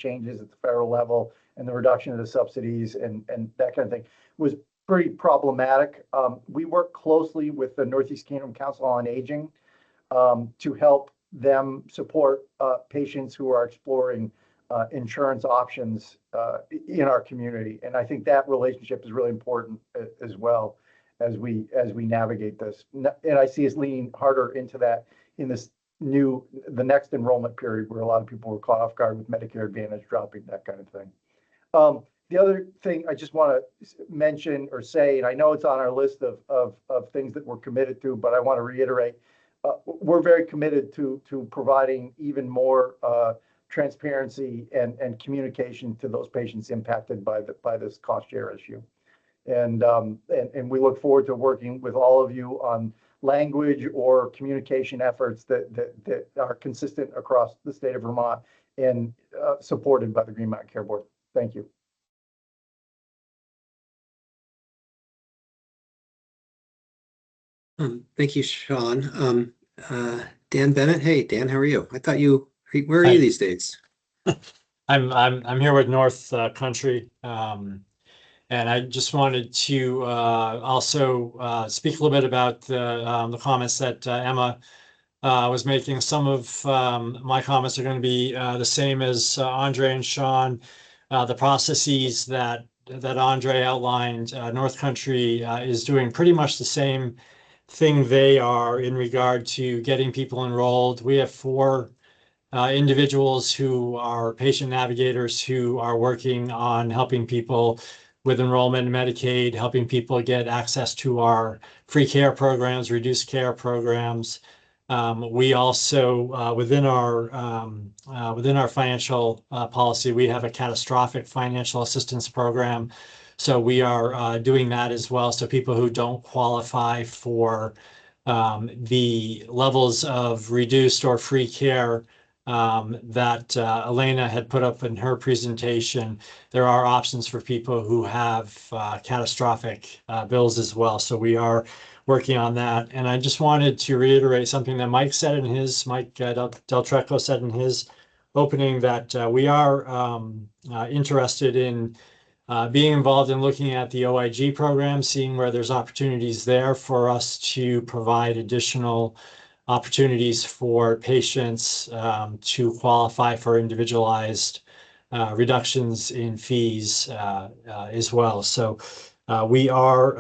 changes at the federal level and the reduction of the subsidies and that kind of thing was pretty problematic. We work closely with the Northeast Kingdom Council on Aging to help them support patients who are exploring insurance options in our community. And I think that relationship is really important as well as we navigate this. And I see us leaning harder into that in the next enrollment period, where a lot of people were caught off guard with Medicare Advantage dropping, that kind of thing. The other thing I just want to mention or say, and I know it's on our list of things that we're committed to, but I want to reiterate, we're very committed to providing even more transparency and communication to those patients impacted by this cost share issue. And we look forward to working with all of you on language or communication efforts that are consistent across the state of Vermont and supported by the Green Mountain Care Board. Thank you. Thank you, Sean. Dan Bennett. Hey, Dan, how are you? Where are you these days? I'm here with North Country, and I just wanted to also speak a little bit about the comments that Emma was making. Some of my comments are going to be the same as Andre and Sean. The processes that Andre outlined, North Country is doing pretty much the same thing they are in regard to getting people enrolled. We have 4 individuals who are patient navigators who are working on helping people with enrollment in Medicaid, helping people get access to our free care programs, reduced care programs. We also, within our financial policy, we have a catastrophic financial assistance program. So we are doing that as well. So people who don't qualify for the levels of reduced or free care that Elena had put up in her presentation, there are options for people who have catastrophic bills as well. So we are working on that. And I just wanted to reiterate something that Mike Del Trecco said in his opening, that we are interested in being involved in looking at the OIG program, seeing where there's opportunities there for us to provide additional opportunities for patients to qualify for individualized reductions in fees as well. So we are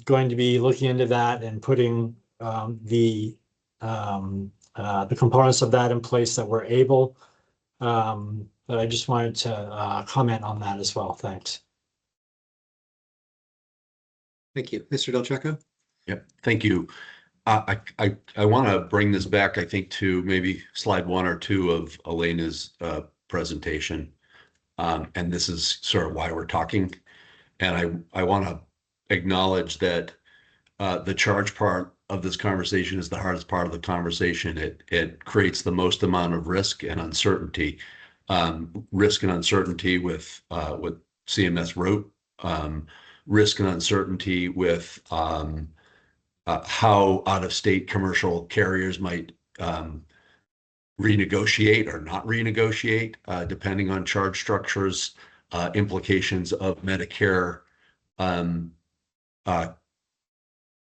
going to be looking into that and putting the components of that in place that we're able. But I just wanted to comment on that as well. Thanks. Thank you. Mr. Del Trecco? Yep. Thank you. I want to bring this back, I think, to maybe slide 1 or 2 of Elena's presentation. And this is sort of why we're talking. And I want to acknowledge that the charge part of this conversation is the hardest part of the conversation. It creates the most amount of risk and uncertainty. Risk and uncertainty with what CMS wrote, risk and uncertainty with how out-of-state commercial carriers might renegotiate or not renegotiate, depending on charge structures, implications of Medicare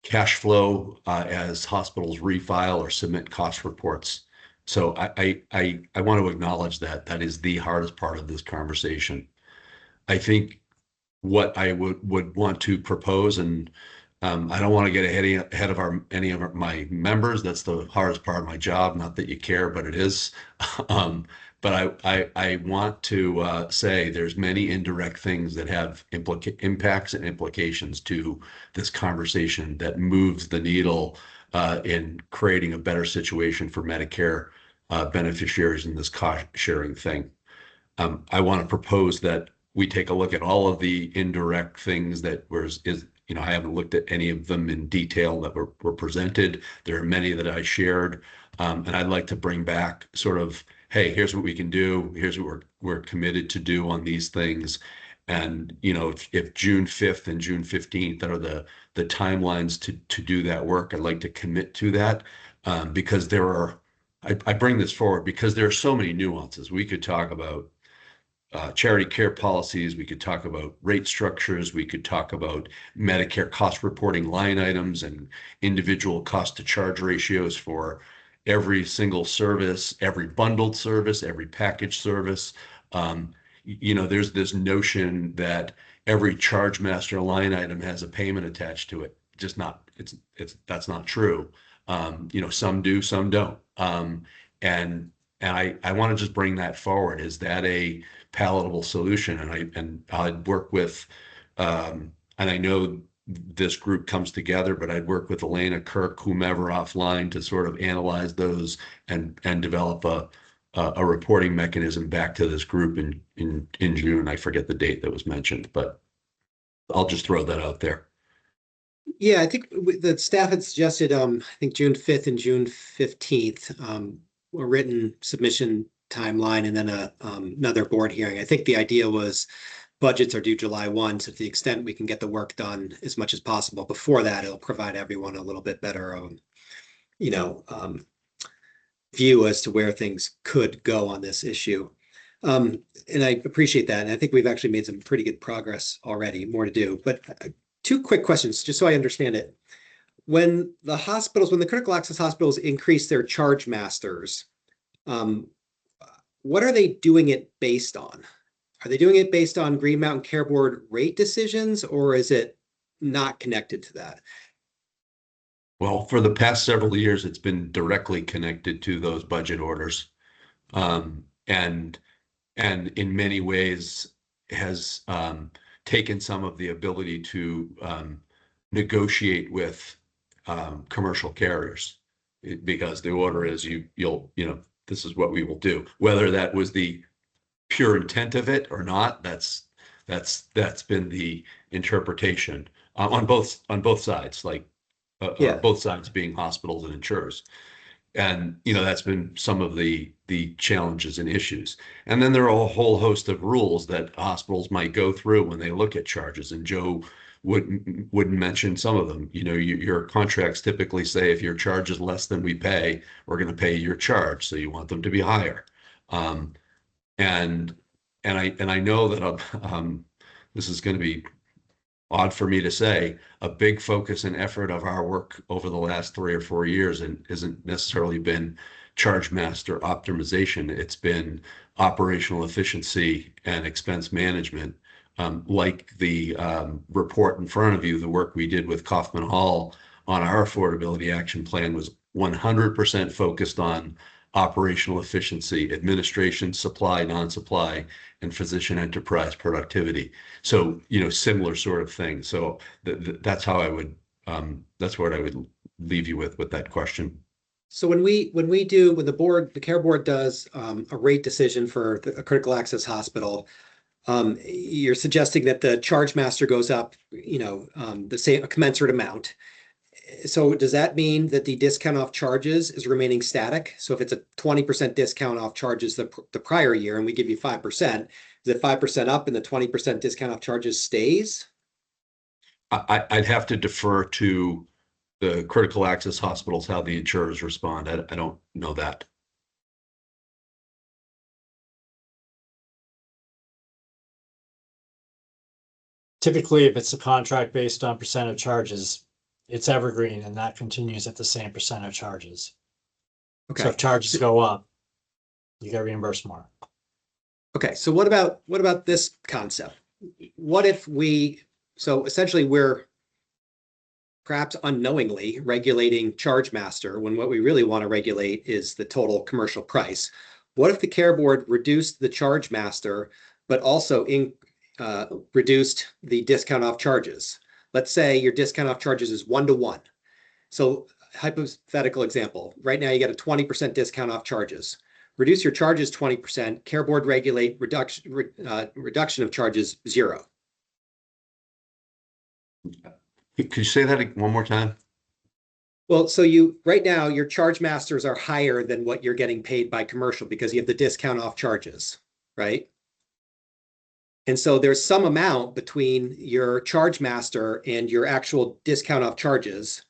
cash flow as hospitals refile or submit cost reports. So I want to acknowledge that is the hardest part of this conversation. I think what I would want to propose, and I don't want to get ahead of any of my members. That's the hardest part of my job. Not that you care, but it is. But I want to say there's many indirect things that have impacts and implications to this conversation that moves the needle in creating a better situation for Medicare beneficiaries in this cost sharing thing. I want to propose that we take a look at all of the indirect things that I haven't looked at any of them in detail that were presented. There are many that I shared, and I'd like to bring back sort of, hey, here's what we can do. Here's what we're committed to do on these things. And if June 5th and June 15th are the timelines to do that work, I'd like to commit to that because I bring this forward because there are so many nuances. We could talk about charity care policies. We could talk about rate structures. We could talk about Medicare cost reporting line items and individual cost to charge ratios for every single service, every bundled service, every package service. There's this notion that every charge master line item has a payment attached to it. Just not, that's not true. Some do, some don't. And I want to just bring that forward. Is that a palatable solution? And I'd work with, and I know this group comes together, but I'd work with Elena, Kirk, whomever offline to sort of analyze those and develop a reporting mechanism back to this group in June. I forget the date that was mentioned, but I'll just throw that out there. Yeah, I think the staff had suggested, I think June 5th and June 15th, a written submission timeline and then another board hearing. I think the idea was budgets are due July 1, so to the extent we can get the work done as much as possible before that, it'll provide everyone a little bit better, view as to where things could go on this issue. And I appreciate that. And I think we've actually made some pretty good progress already, more to do. But two quick questions, just so I understand it. When the critical access hospitals increase their charge masters, what are they doing it based on? Are they doing it based on Green Mountain Care Board rate decisions, or is it not connected to that? Well, for the past several years, it's been directly connected to those budget orders, and in many ways has taken some of the ability to negotiate with commercial carriers, because the order is this is what we will do. Whether that was the pure intent of it or not, that's been the interpretation on both sides, like both sides being hospitals and insurers. And that's been some of the challenges and issues. And then there are a whole host of rules that hospitals might go through when they look at charges. And Joe wouldn't mention some of them. Your contracts typically say if your charge is less than we pay, we're going to pay your charge. So you want them to be higher. And I know that this is going to be odd for me to say, a big focus and effort of our work over the last 3 or 4 years and isn't necessarily been charge master optimization. It's been operational efficiency and expense management. Like the report in front of you, the work we did with Kaufman Hall on our affordability action plan was 100% focused on operational efficiency, administration, supply, non-supply, and physician enterprise productivity. So, similar sort of thing. So that's how I would, that's what I would leave you with that question. So when the care board does a rate decision for a critical access hospital, you're suggesting that the charge master goes up, the same, a commensurate amount. So does that mean that the discount off charges is remaining static? So if it's a 20% discount off charges the prior year and we give you 5%, is it 5% up and the 20% discount off charges stays? I'd have to defer to the critical access hospitals, how the insurers respond. I don't know that. Typically, if it's a contract based on percent of charges, it's evergreen and that continues at the same percent of charges. Okay. So if charges go up, you get reimbursed more. Okay. So what about this concept? What if so essentially we're perhaps unknowingly regulating charge master when what we really want to regulate is the total commercial price. What if the care board reduced the charge master, but also reduced the discount off charges? Let's say your discount off charges is 1-to-1. So hypothetical example, right now you get a 20% discount off charges. Reduce your charges 20%, care board regulate reduction of charges 0. Could you say that one more time? Well, so right now your charge masters are higher than what you're getting paid by commercial because you have the discount off charges, right? And so there's some amount between your charge master and your actual discount off charges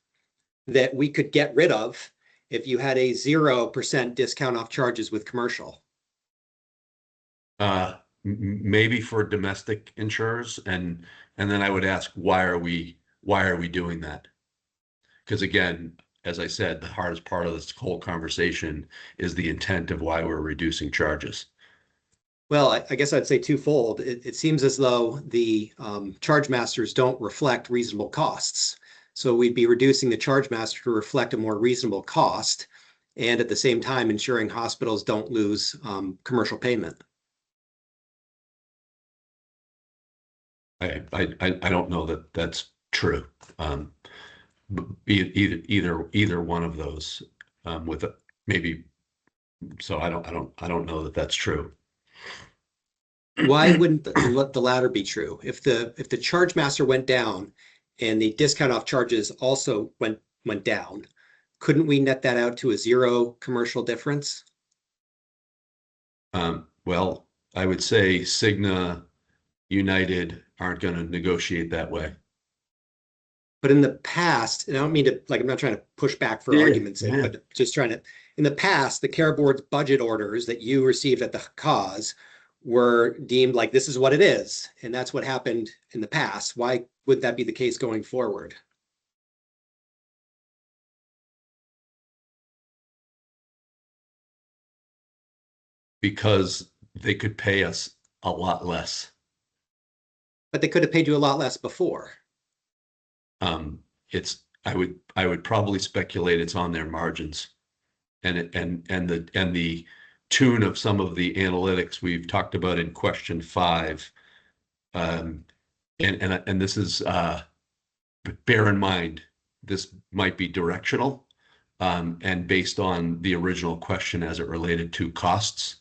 that we could get rid of if you had a 0% discount off charges with commercial. maybe for domestic insurers, and then I would ask, why are we doing that? Because again, as I said, the hardest part of this whole conversation is the intent of why we're reducing charges. Well, I guess I'd say twofold. It seems as though the charge masters don't reflect reasonable costs. So we'd be reducing the charge master to reflect a more reasonable cost, and at the same time ensuring hospitals don't lose commercial payment. I don't know that that's true. Either one of those, with maybe. So I don't know that that's true. Why wouldn't the latter be true? If the charge master went down and the discount off charges also went down, couldn't we net that out to a zero commercial difference? Well, I would say Cigna, United aren't going to negotiate that way. But in the past, and I don't mean to, like, I'm not trying to push back for argument's sake, but just trying to, in the past, the care board's budget orders that you received at the cause were deemed like this is what it is. And that's what happened in the past. Why would that be the case going forward? Because they could pay us a lot less. But they could have paid you a lot less before. I would probably speculate it's on their margins, and the tune of some of the analytics we've talked about in question 5. And this is, bear in mind, this might be directional, and based on the original question as it related to costs.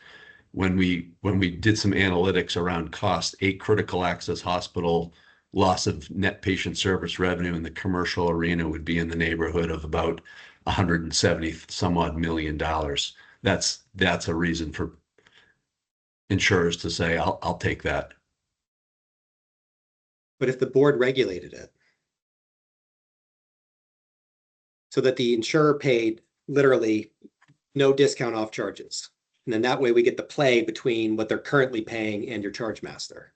When we did some analytics around cost, a critical access hospital loss of net patient service revenue in the commercial arena would be in the neighborhood of about $170 some odd million. That's a reason for insurers to say, I'll take that. But if the board regulated it so that the insurer paid literally no discount off charges, and then that way we get the play between what they're currently paying and your charge master.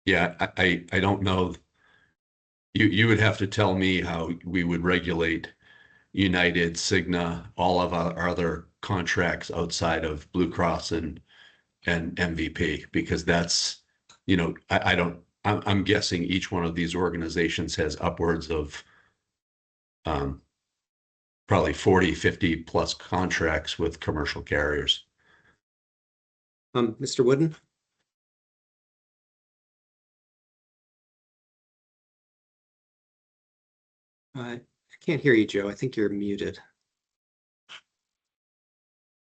Yeah, I don't know. You would have to tell me how we would regulate United, Cigna, all of our other contracts outside of Blue Cross and MVP, because that's, I'm guessing each one of these organizations has upwards of probably 40, 50 plus contracts with commercial carriers. Mr. Wooden? I can't hear you, Joe. I think you're muted.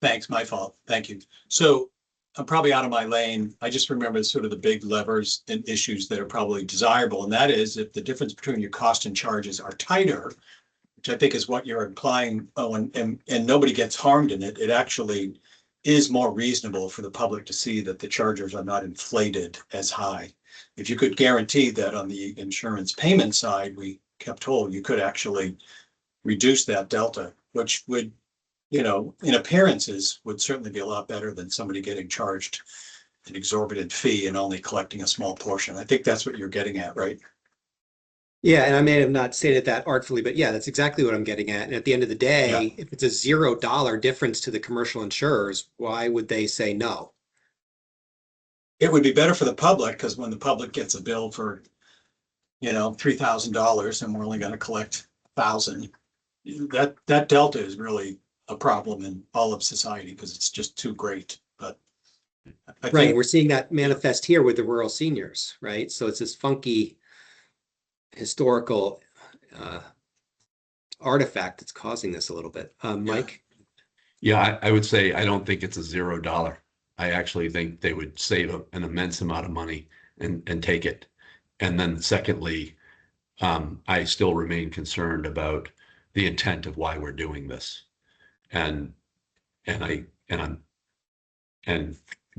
Thanks, my fault. Thank you. So I'm probably out of my lane. I just remember sort of the big levers and issues that are probably desirable. And that is if the difference between your cost and charges are tighter, which I think is what you're implying, and nobody gets harmed in it, it actually is more reasonable for the public to see that the charges are not inflated as high. If you could guarantee that on the insurance payment side, we kept whole, you could actually reduce that delta, which would, in appearances would certainly be a lot better than somebody getting charged an exorbitant fee and only collecting a small portion. I think that's what you're getting at, right? Yeah, and I may have not stated that artfully, but yeah, that's exactly what I'm getting at. And at the end of the day, if it's a $0 difference to the commercial insurers, why would they say no? It would be better for the public, because when the public gets a bill for, $3,000 and we're only going to collect $1,000, that delta is really a problem in all of society because it's just too great. But I Right, think we're seeing that manifest here with the rural seniors, right? So it's this funky historical artifact that's causing this a little bit. Mike? Yeah, I would say I don't think it's a $0. I actually think they would save an immense amount of money and take it. And then secondly, I still remain concerned about the intent of why we're doing this. And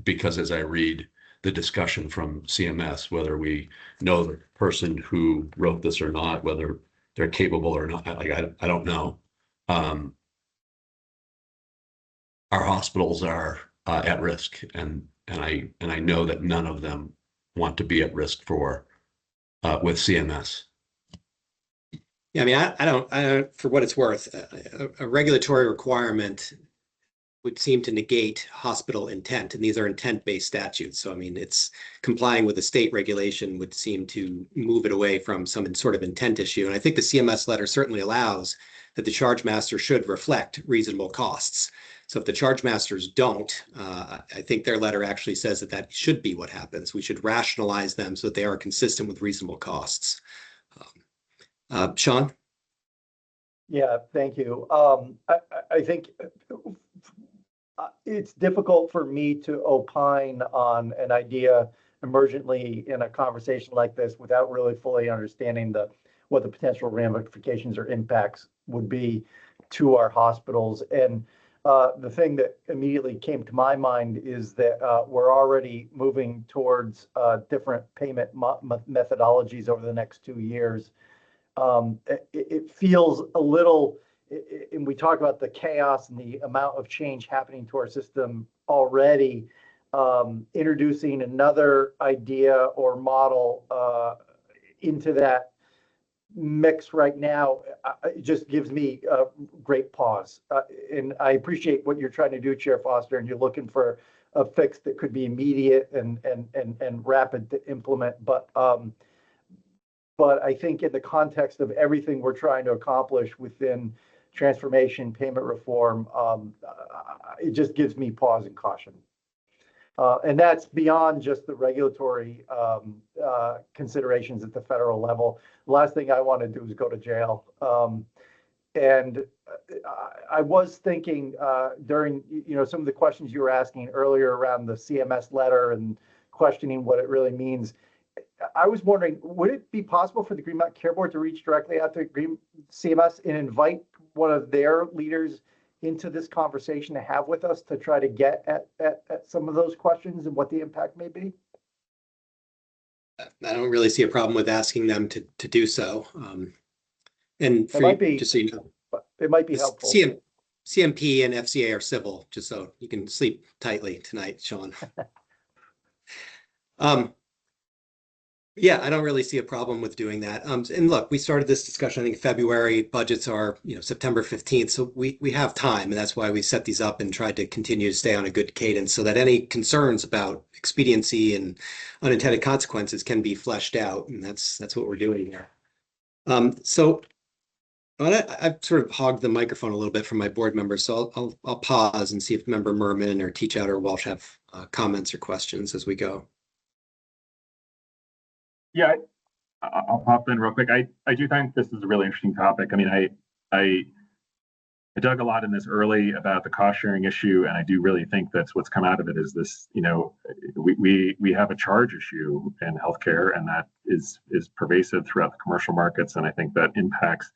because as I read the discussion from CMS, whether we know the person who wrote this or not, whether they're capable or not, I don't know. Our hospitals are at risk, and and I know that none of them want to be at risk for with CMS. Yeah, I mean, I don't, for what it's worth, a regulatory requirement would seem to negate hospital intent, and these are intent-based statutes. So, I mean, it's complying with the state regulation would seem to move it away from some sort of intent issue. And I think the CMS letter certainly allows that the charge master should reflect reasonable costs. So if the charge masters don't, I think their letter actually says that that should be what happens. We should rationalize them so that they are consistent with reasonable costs. Sean? Yeah, thank you. I think it's difficult for me to opine on an idea emergently in a conversation like this without really fully understanding what the potential ramifications or impacts would be to our hospitals. And the thing that immediately came to my mind is that we're already moving towards different payment methodologies over the next 2 years. It feels a little, and we talk about the chaos and the amount of change happening to our system already, introducing another idea or model into that mix right now, it just gives me a great pause. And I appreciate what you're trying to do, Chair Foster, and you're looking for a fix that could be immediate and rapid to implement. But I think in the context of everything we're trying to accomplish within transformation, payment reform, it just gives me pause and caution. And that's beyond just the regulatory considerations at the federal level. The last thing I want to do is go to jail. And I was thinking during some of the questions you were asking earlier around the CMS letter and questioning what it really means. I was wondering, would it be possible for the Greenmount Care Board to reach directly out to CMS and invite one of their leaders into this conversation to have with us to try to get at some of those questions and what the impact may be? I don't really see a problem with asking them to do so. And for just so you know, it might be helpful. CMP and FCA are civil, just so you can sleep tightly tonight, Sean. Yeah, I don't really see a problem with doing that. And look, we started this discussion, I think February, budgets are, September 15th. So we have time, and that's why we set these up and tried to continue to stay on a good cadence so that any concerns about expediency and unintended consequences can be fleshed out. And that's what we're doing here. So I've sort of hogged the microphone a little bit from my board members. So I'll pause and see if Member Merman or Teach Out or Walsh have comments or questions as we go. Yeah, I'll pop in real quick. I do think this is a really interesting topic. I mean, I dug a lot in this early about the cost sharing issue, and I do really think that's what's come out of it is this, we have a charge issue in healthcare, and that is pervasive throughout the commercial markets, and I think that impacts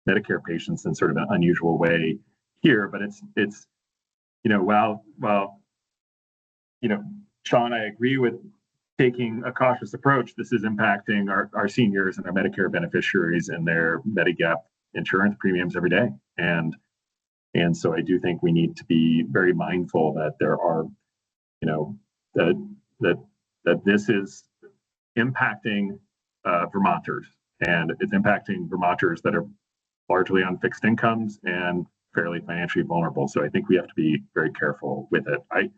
Medicare patients in sort of an unusual way here. But it's while Sean, I agree with taking a cautious approach, this is impacting our seniors and our Medicare beneficiaries and their Medigap insurance premiums every day. And so I do think we need to be very mindful that there are, that this is impacting Vermonters, and it's impacting Vermonters that are largely on fixed incomes and fairly financially vulnerable. So I think we have to be very careful with it. I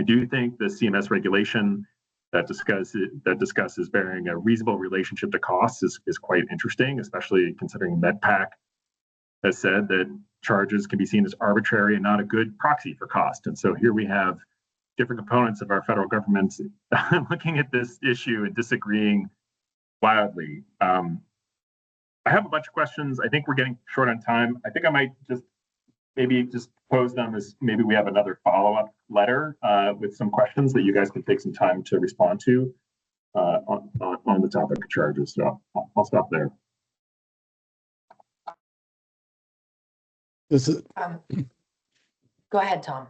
do think the CMS regulation that discusses bearing a reasonable relationship to costs is quite interesting, especially considering MedPAC has said that charges can be seen as arbitrary and not a good proxy for cost. And so here we have different components of our federal government looking at this issue and disagreeing wildly. I have a bunch of questions. I think we're getting short on time. I think I might just pose them as maybe we have another follow-up letter with some questions that you guys can take some time to respond to on the topic of charges. So I'll stop there. Go ahead, Tom.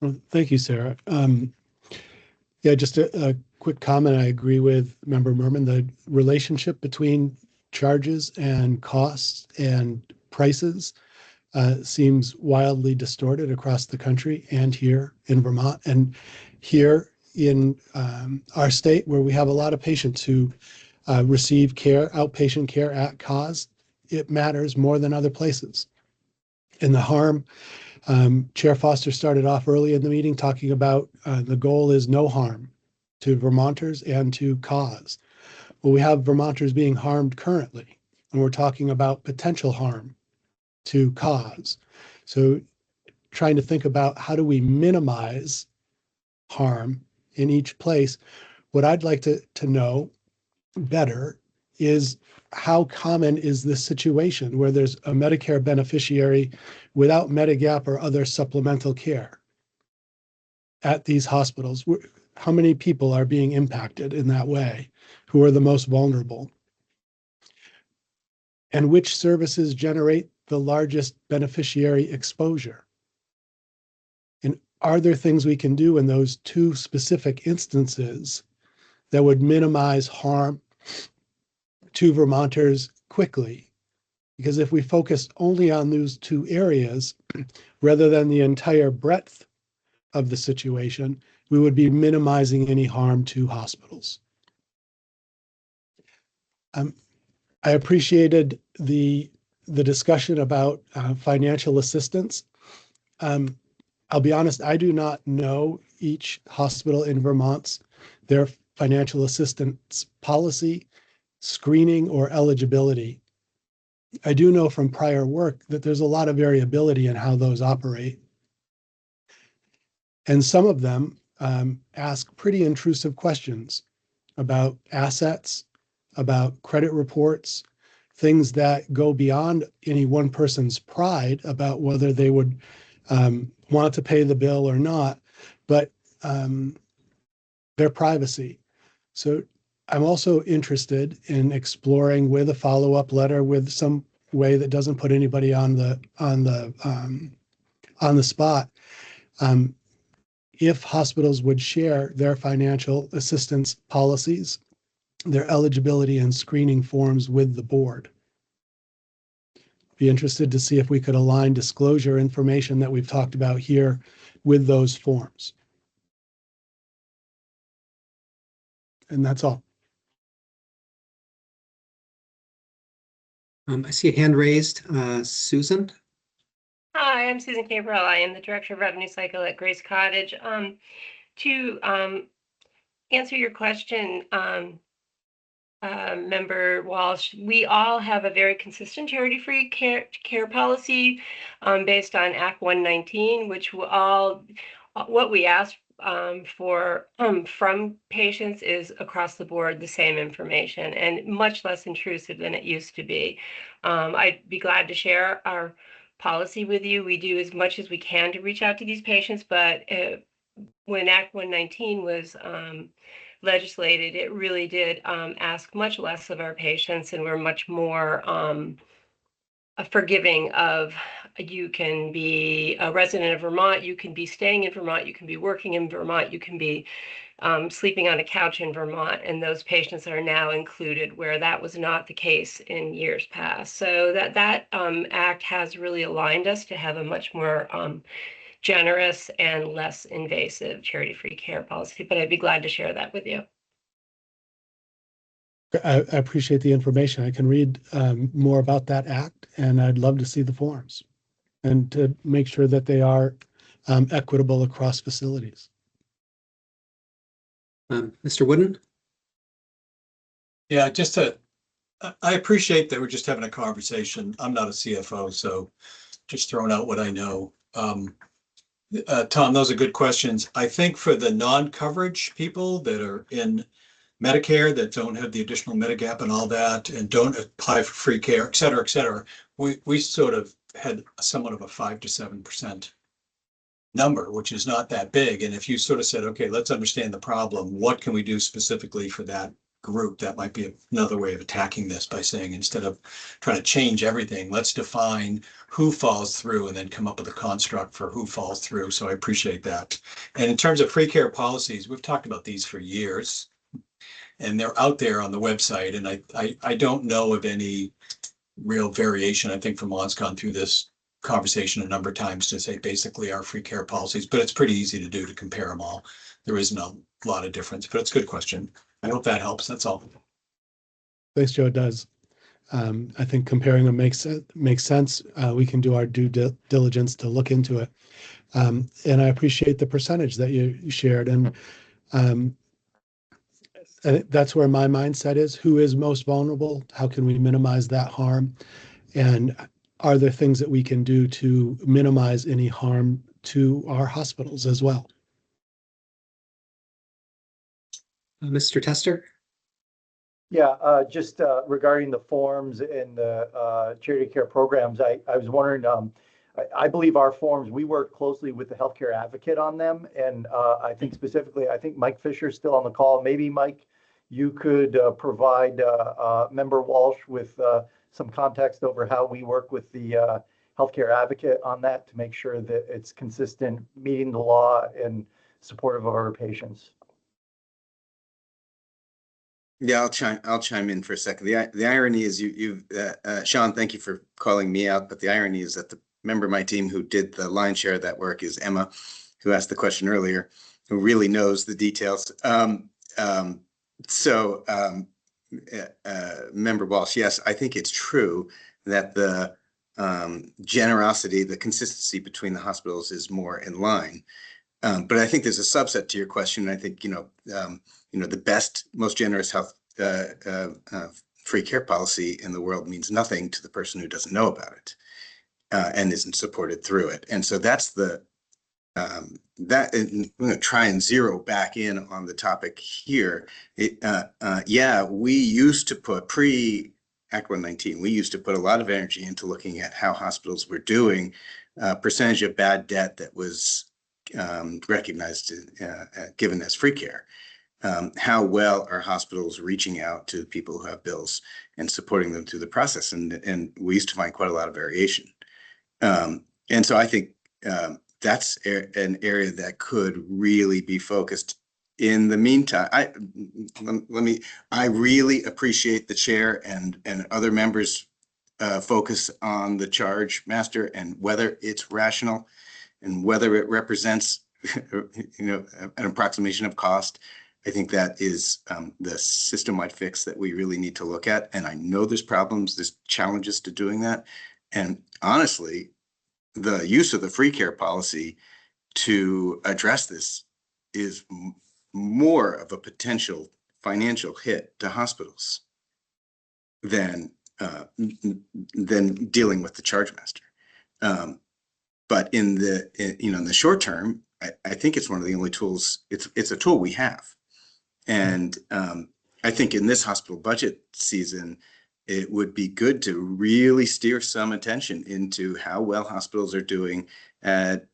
Well, thank you, Sarah. Yeah, just a quick comment. I agree with Member Merman. The relationship between charges and costs and prices seems wildly distorted across the country and here in Vermont. And here in our state, where we have a lot of patients who receive care, outpatient care at cause, it matters more than other places. And the harm, Chair Foster started off early in the meeting talking about the goal is no harm to Vermonters and to cause. Well, we have Vermonters being harmed currently, and we're talking about potential harm to cause. So trying to think about how do we minimize harm in each place. What I'd like to know better is how common is this situation where there's a Medicare beneficiary without Medigap or other supplemental care at these hospitals? How many people are being impacted in that way? Who are the most vulnerable? And which services generate the largest beneficiary exposure? And are there things we can do in those two specific instances that would minimize harm to Vermonters quickly? Because if we focus only on those two areas, rather than the entire breadth of the situation, we would be minimizing any harm to hospitals. I appreciated the discussion about financial assistance. I'll be honest, I do not know each hospital in Vermont's, their financial assistance policy, screening, or eligibility. I do know from prior work that there's a lot of variability in how those operate. And some of them ask pretty intrusive questions about assets, about credit reports, things that go beyond any one person's pride about whether they would want to pay the bill or not, but their privacy. So I'm also interested in exploring with a follow-up letter with some way that doesn't put anybody on the spot. If hospitals would share their financial assistance policies, their eligibility and screening forms with the board. Be interested to see if we could align disclosure information that we've talked about here with those forms. And that's all. I see a hand raised. Susan? Hi, I'm Susan Cabral. I am the Director of Revenue Cycle at Grace Cottage. To answer your question, Member Walsh, we all have a very consistent charity-free care policy based on Act 119, which what we ask for from patients is across the board the same information and much less intrusive than it used to be. I'd be glad to share our policy with you. We do as much as we can to reach out to these patients, but when Act 119 was legislated, it really did ask much less of our patients, and we're much more forgiving of, you can be a resident of Vermont, you can be staying in Vermont, you can be working in Vermont, you can be sleeping on a couch in Vermont, and those patients are now included where that was not the case in years past. So that act has really aligned us to have a much more generous and less invasive charity-free care policy, but I'd be glad to share that with you. I appreciate the information. I can read more about that act, and I'd love to see the forms and to make sure that they are equitable across facilities. Mr. Wooden? Yeah, I appreciate that we're just having a conversation. I'm not a CFO, so just throwing out what I know. Tom, those are good questions. I think for the non-coverage people that are in Medicare that don't have the additional Medigap and all that and don't apply for free care, et cetera, we sort of had somewhat of a 5 to 7% number, which is not that big. And if you sort of said, okay, let's understand the problem, what can we do specifically for that group? That might be another way of attacking this, by saying, instead of trying to change everything, let's define who falls through and then come up with a construct for who falls through. So I appreciate that. And in terms of free care policies, we've talked about these for years, and they're out there on the website. And I don't know of any real variation. I think Vermont's gone through this conversation a number of times to say basically our free care policies, but it's pretty easy to do to compare them all. There isn't a lot of difference, but it's a good question. I hope that helps. That's all. Thanks, Joe. It does. I think comparing them makes sense. We can do our due diligence to look into it. And I appreciate the percentage that you shared. And that's where my mindset is. Who is most vulnerable? How can we minimize that harm? And are there things that we can do to minimize any harm to our hospitals as well? Mr. Tester? Yeah, just regarding the forms and the charity care programs, I was wondering, I believe our forms, we work closely with the healthcare advocate on them. And I think specifically, I think Mike Fisher's still on the call. Maybe, Mike, you could provide Member Walsh with some context over how we work with the healthcare advocate on that to make sure that it's consistent, meeting the law and supportive of our patients. Yeah, I'll chime in for a second. The irony is Sean, thank you for calling me out, but the irony is that the member of my team who did the lion's share of that work is Emma, who asked the question earlier, who really knows the details. Member Walsh, yes, I think it's true that the generosity, the consistency between the hospitals is more in line. But I think there's a subset to your question. I think, the best, most generous health free care policy in the world means nothing to the person who doesn't know about it and isn't supported through it. And so that's I'm going to try and zero back in on the topic here. We used to put Act 119, we used to put a lot of energy into looking at how hospitals were doing, percentage of bad debt that was recognized, given as free care. How well are hospitals reaching out to people who have bills and supporting them through the process? And we used to find quite a lot of variation. And so I think that's an area that could really be focused. In the meantime, I really appreciate the chair and other members focus on the charge master and whether it's rational and whether it represents an approximation of cost. I think that is the system-wide fix that we really need to look at. And I know there's problems, there's challenges to doing that. And honestly, the use of the free care policy to address this is more of a potential financial hit to hospitals than dealing with the charge master. But in the short term, I think it's one of the only tools. It's a tool we have. And I think in this hospital budget season, it would be good to really steer some attention into how well hospitals are doing at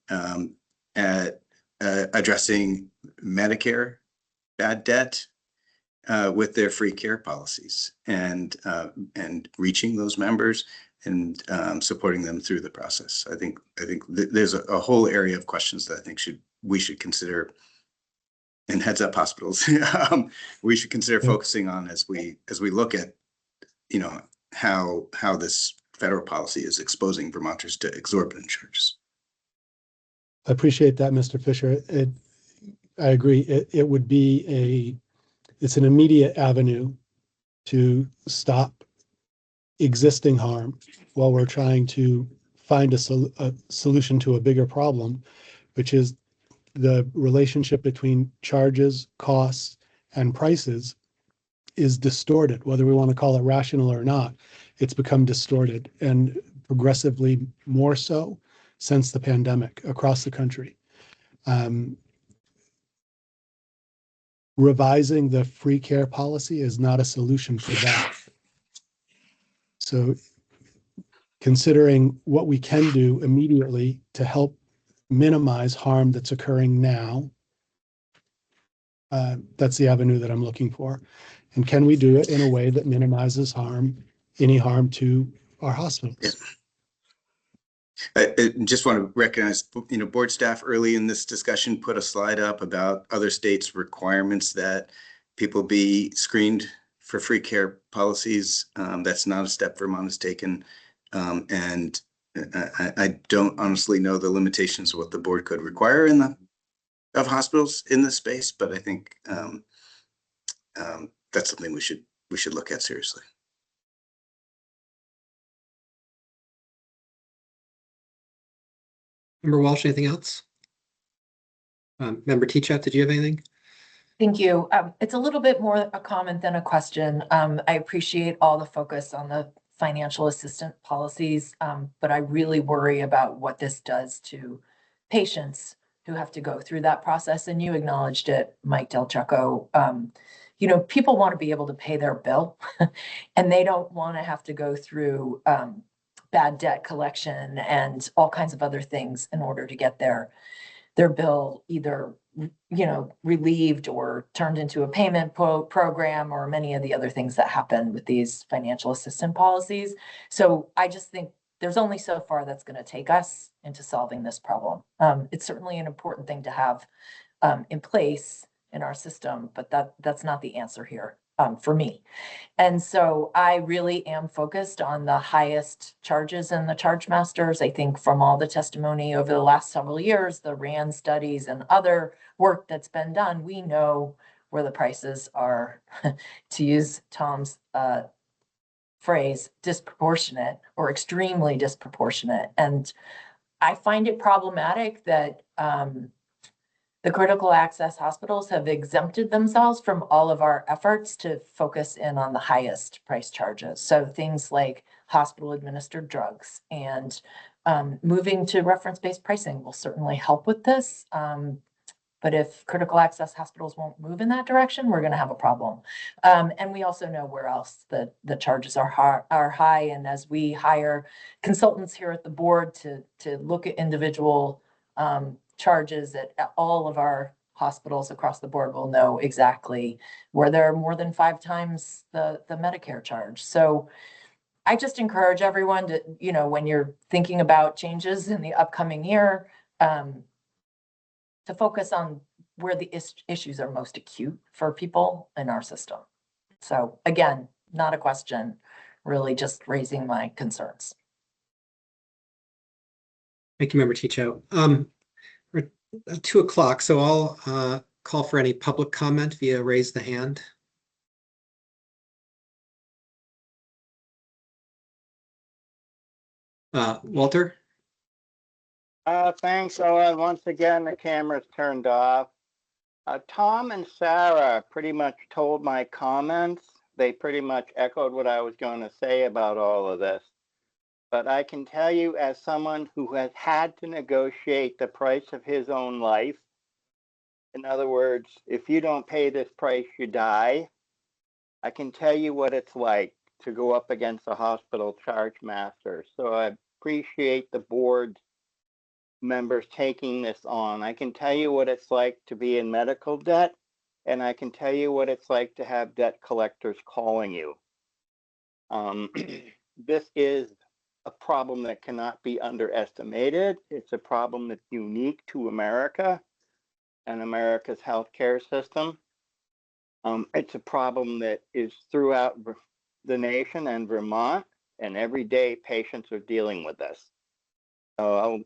addressing Medicare bad debt with their free care policies and reaching those members and supporting them through the process. I think there's a whole area of questions that I think we should consider. And heads up, hospitals, we should consider focusing on as we look at, how this federal policy is exposing Vermonters to exorbitant charges. I appreciate that, Mr. Fisher. I agree. It would be it's an immediate avenue to stop existing harm while we're trying to find a solution to a bigger problem, which is the relationship between charges, costs, and prices is distorted. Whether we want to call it rational or not, it's become distorted and progressively more so since the pandemic across the country. Revising the free care policy is not a solution for that. So considering what we can do immediately to help minimize harm that's occurring now, that's the avenue that I'm looking for. And can we do it in a way that minimizes any harm to our hospitals? Yeah. I just want to recognize, board staff early in this discussion put a slide up about other states' requirements that people be screened for free care policies. That's not a step Vermont has taken. And I don't honestly know the limitations of what the board could require of hospitals in this space, but I think that's something we should look at seriously. Member Walsh, anything else? Member Teachout, did you have anything? Thank you. It's a little bit more a comment than a question. I appreciate all the focus on the financial assistance policies, but I really worry about what this does to patients who have to go through that process. And you acknowledged it, Mike Del Chucco. You know, people want to be able to pay their bill and they don't want to have to go through bad debt collection and all kinds of other things in order to get their bill either, you know, relieved or turned into a payment program or many of the other things that happen with these financial assistance policies. So I just think there's only so far that's going to take us into solving this problem. It's certainly an important thing to have in place in our system, but that's not the answer here for me. And so I really am focused on the highest charges and the charge masters. I think from all the testimony over the last several years, the RAND studies and other work that's been done, we know where the prices are, to use Tom's phrase, disproportionate or extremely disproportionate. And I find it problematic that the critical access hospitals have exempted themselves from all of our efforts to focus in on the highest price charges. So things like hospital administered drugs and moving to reference-based pricing will certainly help with this. But if critical access hospitals won't move in that direction, we're going to have a problem. And we also know where else the charges are high. And as we hire consultants here at the board to look at individual charges at all of our hospitals across the board, will know exactly where there are more than 5 times the Medicare charge. So I just encourage everyone to, you know, when you're thinking about changes in the upcoming year, to focus on where the issues are most acute for people in our system. So again, not a question, really just raising my concerns. Thank you, Member Teachout. We're at 2 o'clock, so I'll call for any public comment via raise the hand. Walter? Thanks, Owen. Once again, the camera's turned off. Tom and Sarah pretty much told my comments. They pretty much echoed what I was going to say about all of this. But I can tell you, as someone who has had to negotiate the price of his own life, in other words, if you don't pay this price, you die. I can tell you what it's like to go up against a hospital charge master. So I appreciate the board members taking this on. I can tell you what it's like to be in medical debt, and I can tell you what it's like to have debt collectors calling you. This is a problem that cannot be underestimated. It's a problem that's unique to America and America's healthcare system. It's a problem that is throughout the nation and Vermont, and every day patients are dealing with this. So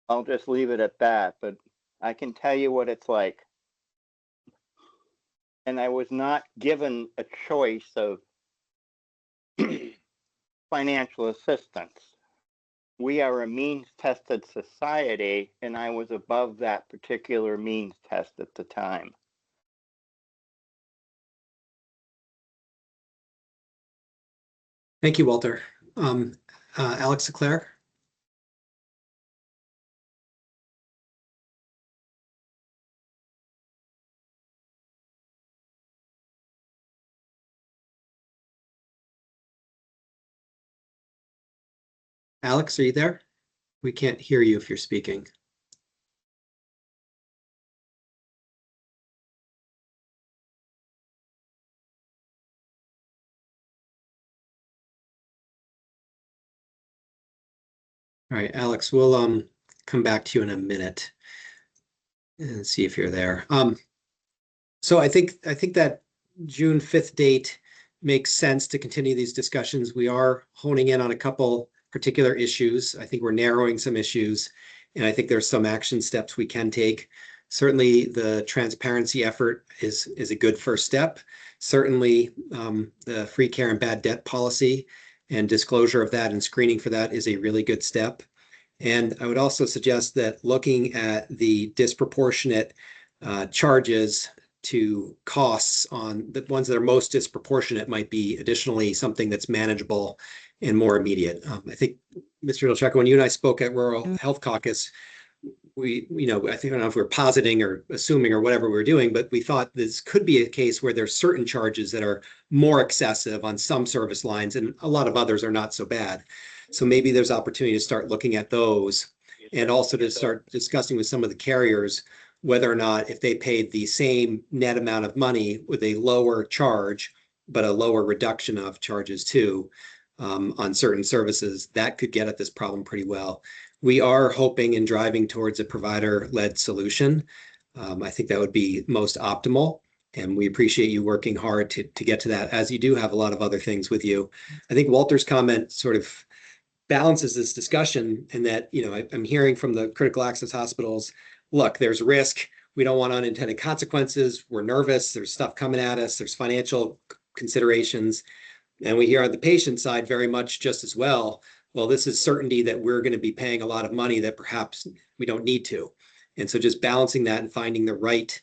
I'll just leave it at that, but I can tell you what it's like. And I was not given a choice of financial assistance. We are a means-tested society, and I was above that particular means test at the time. Thank you, Walter. Alex Leclerc? Alex, are you there? We can't hear you if you're speaking. All right, Alex, we'll come back to you in a minute and see if you're there. So I think that June 5th date makes sense to continue these discussions. We are honing in on a couple particular issues. I think we're narrowing some issues, and I think there's some action steps we can take. Certainly, the transparency effort is a good first step. Certainly, the free care and bad debt policy and disclosure of that and screening for that is a really good step. And I would also suggest that looking at the disproportionate charges to costs on the ones that are most disproportionate might be additionally something that's manageable and more immediate. I think, Mr. Delcheco, when you and I spoke at Rural Health Caucus, I think, I don't know if we were positing or assuming or whatever we were doing, but we thought this could be a case where there's certain charges that are more excessive on some service lines and a lot of others are not so bad. So maybe there's opportunity to start looking at those and also to start discussing with some of the carriers whether or not if they paid the same net amount of money with a lower charge, but a lower reduction of charges too, on certain services, that could get at this problem pretty well. We are hoping and driving towards a provider-led solution. I think that would be most optimal, and we appreciate you working hard to get to that, as you do have a lot of other things with you. I think Walter's comment sort of balances this discussion in that, I'm hearing from the critical access hospitals, look, there's risk. We don't want unintended consequences. We're nervous. There's stuff coming at us. There's financial considerations. And we hear on the patient side very much just as well, this is certainty that we're going to be paying a lot of money that perhaps we don't need to. And so just balancing that and finding the right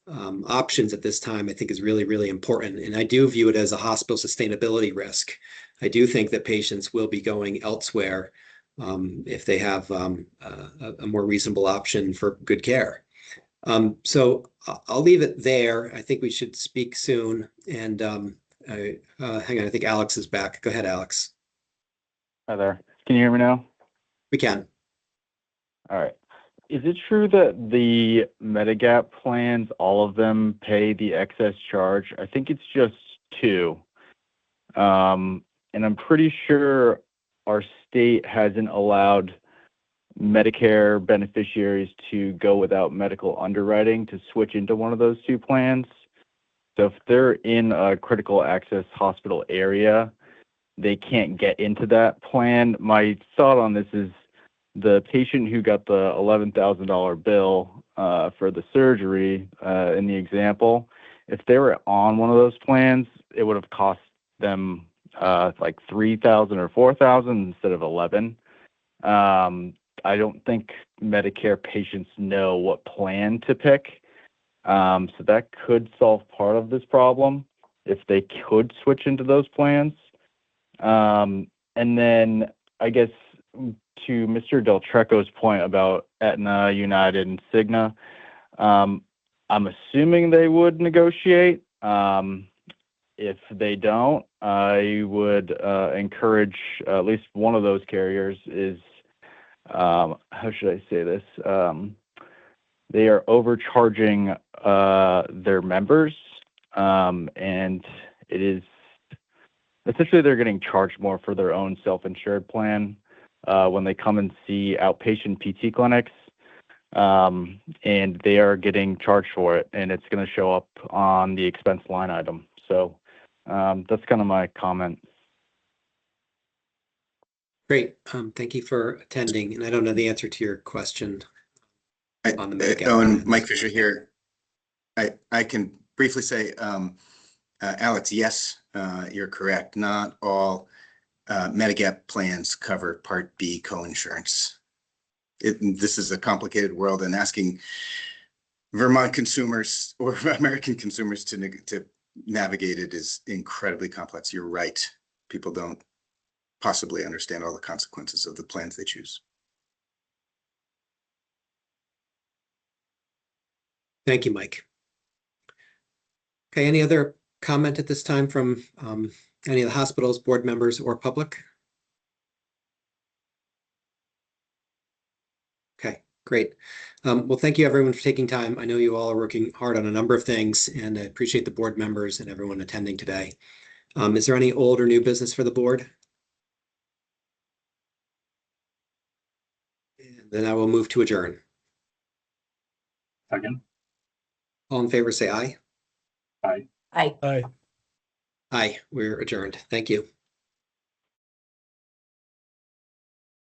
options at this time, I think is really, really important. And I do view it as a hospital sustainability risk. I do think that patients will be going elsewhere if they have a more reasonable option for good care. So I'll leave it there. I think we should speak soon. And hang on, I think Alex is back. Go ahead, Alex. Hi there. Can you hear me now? We can. All right. Is it true that the Medigap plans, all of them pay the excess charge? I think it's just 2. And I'm pretty sure our state hasn't allowed Medicare beneficiaries to go without medical underwriting to switch into one of those 2 plans. So if they're in a critical access hospital area, they can't get into that plan. My thought on this is the patient who got the $11,000 bill for the surgery in the example, if they were on one of those plans, it would have cost them like $3,000 or $4,000 instead of $11,000. I don't think Medicare patients know what plan to pick. So that could solve part of this problem if they could switch into those plans. And then I guess to Mr. Delcheco's point about Aetna, United, and Cigna, I'm assuming they would negotiate. If they don't, I would encourage at least one of those carriers is, how should I say this? They are overcharging their members, and it is essentially they're getting charged more for their own self-insured plan when they come and see outpatient PT clinics, and they are getting charged for it, and it's going to show up on the expense line item. So that's kind of my comment. Great. Thank you for attending. And I don't know the answer to your question on the Medicare. Owen, Mike Fisher here. I can briefly say, Alex, yes, you're correct. Not all Medigap plans cover Part B coinsurance. This is a complicated world, and asking Vermont consumers or American consumers to navigate it is incredibly complex. You're right. People don't possibly understand all the consequences of the plans they choose. Thank you, Mike. Okay, any other comment at this time from any of the hospitals, board members, or public? Okay, great. Well, thank you everyone for taking time. I know you all are working hard on a number of things, and I appreciate the board members and everyone attending today. Is there any old or new business for the board? And then I will move to adjourn. Second. All in favor, say aye. Aye. Aye. Aye. Aye, we're adjourned. Thank you.